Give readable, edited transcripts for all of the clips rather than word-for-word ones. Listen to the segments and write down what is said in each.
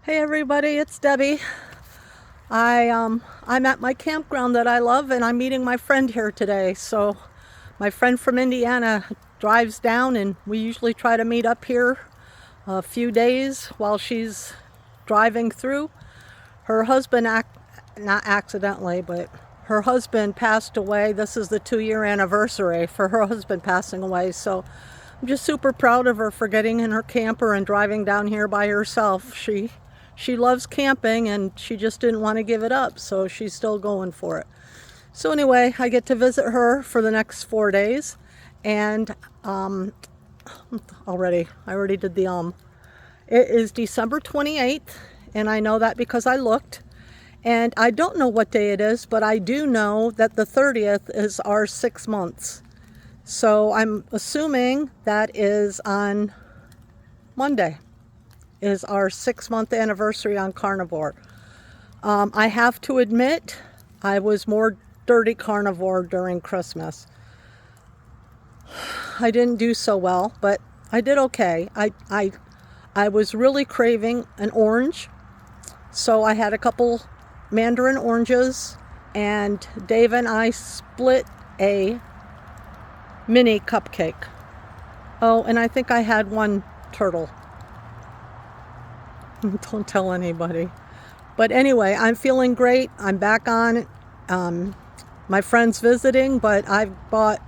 Hey everybody, it's Debbie. I'm at my campground that I love, and I'm meeting my friend here today. So my friend from Indiana drives down, and we usually try to meet up here a few days while she's driving through. Her husband, not accidentally, but her husband passed away. This is the 2-year anniversary for her husband passing away. So I'm just super proud of her for getting in her camper and driving down here by herself. She loves camping, and she just didn't want to give it up, so she's still going for it. So anyway, I get to visit her for the next 4 days, and I already did the It is December 28th, and I know that because I looked, and I don't know what day it is, but I do know that the 30th is our 6 months. So I'm assuming that is on Monday, is our 6-month anniversary on Carnivore. I have to admit, I was more dirty carnivore during Christmas. I didn't do so well, but I did okay. I was really craving an orange, so I had a couple mandarin oranges, and Dave and I split a mini cupcake. Oh, and I think I had one turtle. Don't tell anybody. But anyway, I'm feeling great. I'm back on it. My friend's visiting, but I've bought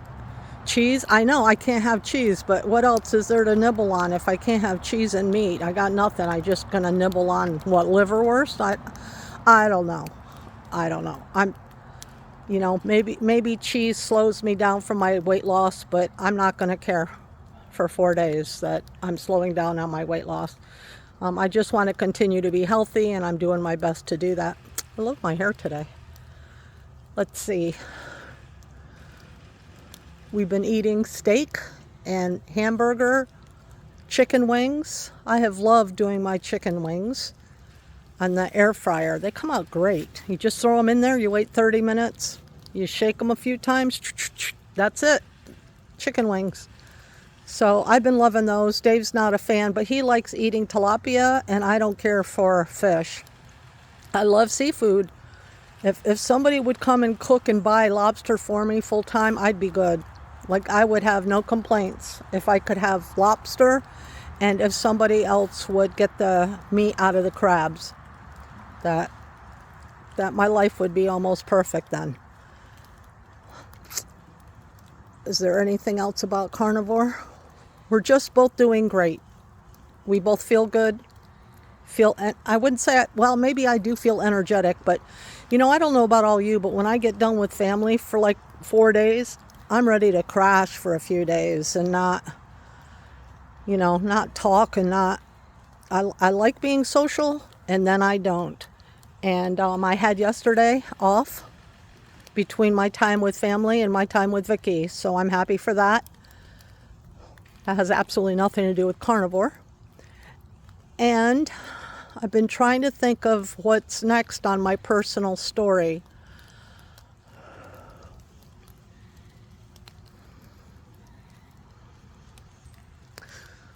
cheese. I know I can't have cheese, but what else is there to nibble on if I can't have cheese and meat? I got nothing. I just gonna nibble on what, liverwurst? I don't know. I don't know. Maybe cheese slows me down from my weight loss, but I'm not gonna care for 4 days that I'm slowing down on my weight loss. I just want to continue to be healthy, and I'm doing my best to do that. I love my hair today. Let's see. We've been eating steak and hamburger, chicken wings. I have loved doing my chicken wings on the air fryer. They come out great. You just throw them in there, you wait 30 minutes, you shake them a few times, that's it. Chicken wings. So I've been loving those. Dave's not a fan, but he likes eating tilapia, and I don't care for fish. I love seafood. If somebody would come and cook and buy lobster for me full time, I'd be good. Like, I would have no complaints if I could have lobster, and if somebody else would get the meat out of the crabs. That my life would be almost perfect then. Is there anything else about carnivore? We're just both doing great. We both feel good. I wouldn't say, well, maybe I do feel energetic, but I don't know about all you, but when I get done with family for like 4 days, I'm ready to crash for a few days and not talk and not, I like being social, and then I don't. And I had yesterday off between my time with family and my time with Vicky, so I'm happy for that. That has absolutely nothing to do with carnivore. And I've been trying to think of what's next on my personal story.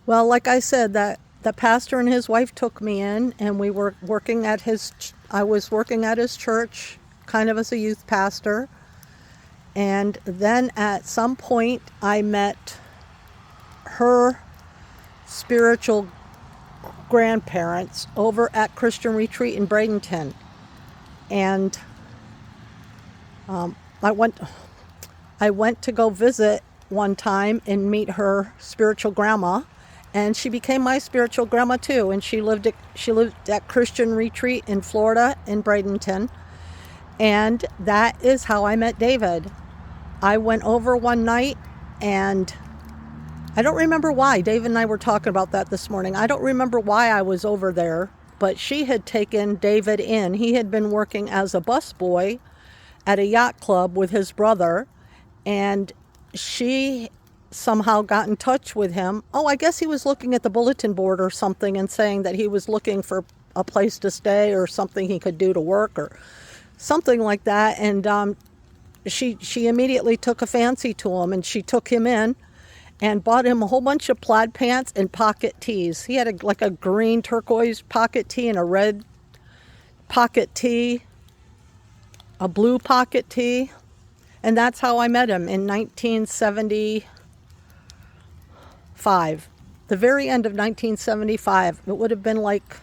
Well, like I said, that the pastor and his wife took me in, and we were working at I was working at his church, kind of as a youth pastor. And then at some point I met her spiritual grandparents over at Christian Retreat in Bradenton, and I went to go visit one time and meet her spiritual grandma, and she became my spiritual grandma too. And she lived at Christian Retreat in Florida in Bradenton, and that is how I met David. I went over one night, and I don't remember why. Dave and I were talking about that this morning. I don't remember why I was over there, but she had taken David in. He had been working as a busboy at a yacht club with his brother, and she somehow got in touch with him. Oh, I guess he was looking at the bulletin board or something and saying that he was looking for a place to stay or something he could do to work or something like that. And she immediately took a fancy to him, and she took him in. and bought him a whole bunch of plaid pants and pocket tees. He had like a green turquoise pocket tee and a red pocket tee, a blue pocket tee. And that's how I met him in 1975. The very end of 1975. It would have been like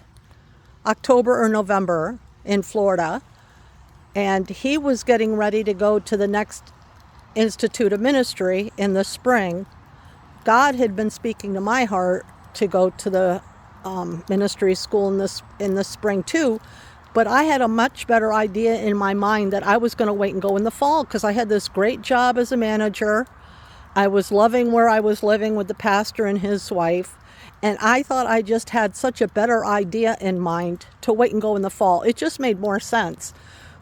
October or November in Florida. And he was getting ready to go to the next Institute of Ministry in the spring. God had been speaking to my heart to go to the ministry school in the spring too, but I had a much better idea in my mind that I was going to wait and go in the fall because I had this great job as a manager. I was loving where I was living with the pastor and his wife, and I thought I just had such a better idea in mind to wait and go in the fall. It just made more sense.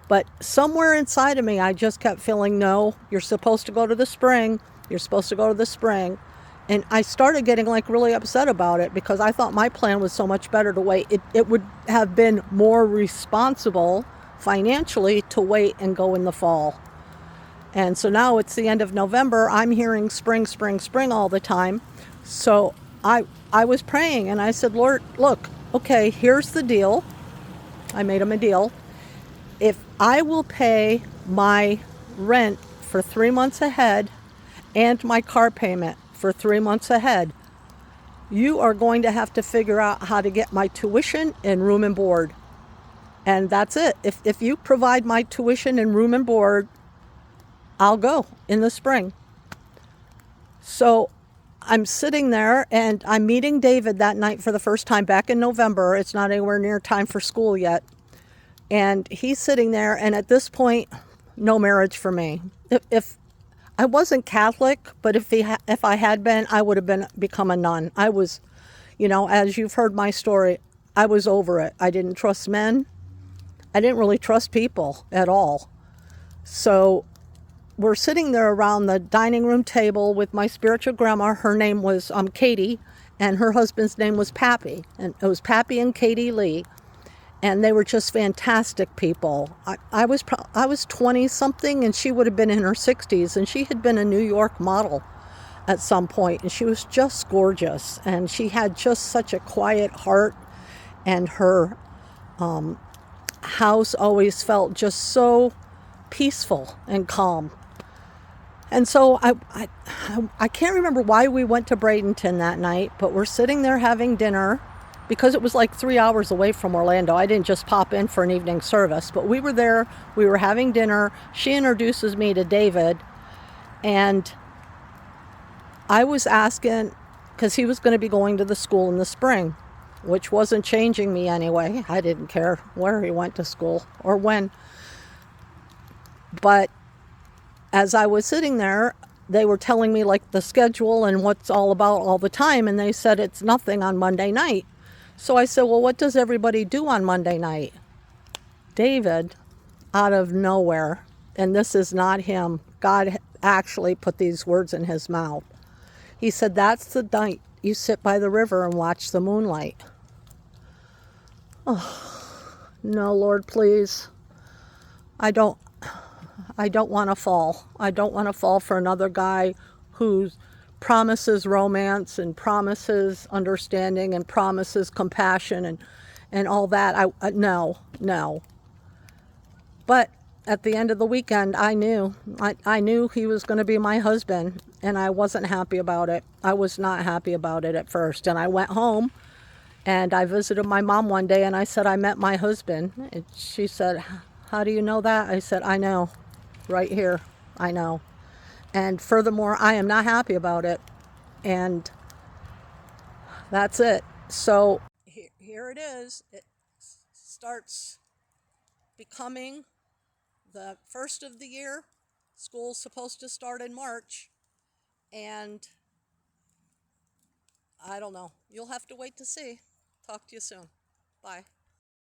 But somewhere inside of me, I just kept feeling, no, you're supposed to go to the spring. You're supposed to go to the spring. And I started getting like really upset about it because I thought my plan was so much better to wait. It would have been more responsible financially to wait and go in the fall. And so now it's the end of November. I'm hearing spring, spring, spring all the time. So I was praying and I said, Lord, look, okay, here's the deal. I made him a deal. If I will pay my rent for 3 months ahead and my car payment for 3 months ahead, you are going to have to figure out how to get my tuition and room and board. And that's it. If you provide my tuition and room and board, I'll go in the spring. So I'm sitting there and I'm meeting David that night for the first time back in November. It's not anywhere near time for school yet. And he's sitting there, and at this point, no marriage for me. If I wasn't Catholic, but if I had been, I would have become a nun. I was, as you've heard my story, I was over it. I didn't trust men. I didn't really trust people at all. So we're sitting there around the dining room table with my spiritual grandma. Her name was Katie, and her husband's name was Pappy. And it was Pappy and Katie Lee. And they were just fantastic people. I was 20 something and she would have been in her 60s, and she had been a New York model at some point, and she was just gorgeous, and she had just such a quiet heart, and her house always felt just so peaceful and calm. And so I can't remember why we went to Bradenton that night, but we're sitting there having dinner because it was like 3 hours away from Orlando. I didn't just pop in for an evening service, but we were there, we were having dinner. She introduces me to David, and I was asking, because he was going to be going to the school in the spring, which wasn't changing me anyway. I didn't care where he went to school or when. But as I was sitting there, they were telling me like the schedule and what's all about all the time, and they said it's nothing on Monday night. So I said, well, what does everybody do on Monday night? David, out of nowhere, and this is not him, God actually put these words in his mouth. He said, that's the night you sit by the river and watch the moonlight. Oh, no, Lord, please. I don't want to fall. I don't want to fall for another guy who promises romance and promises understanding and promises compassion and all that. No. But at the end of the weekend, I knew he was going to be my husband, and I wasn't happy about it. I was not happy about it at first. And I went home and I visited my mom one day, and I said, I met my husband. And she said, how do you know that? I said, I know. Right here, I know. And furthermore, I am not happy about it. And that's it. So here it is. It starts becoming the first of the year. School's supposed to start in March. And I don't know. You'll have to wait to see. Talk to you soon. Bye.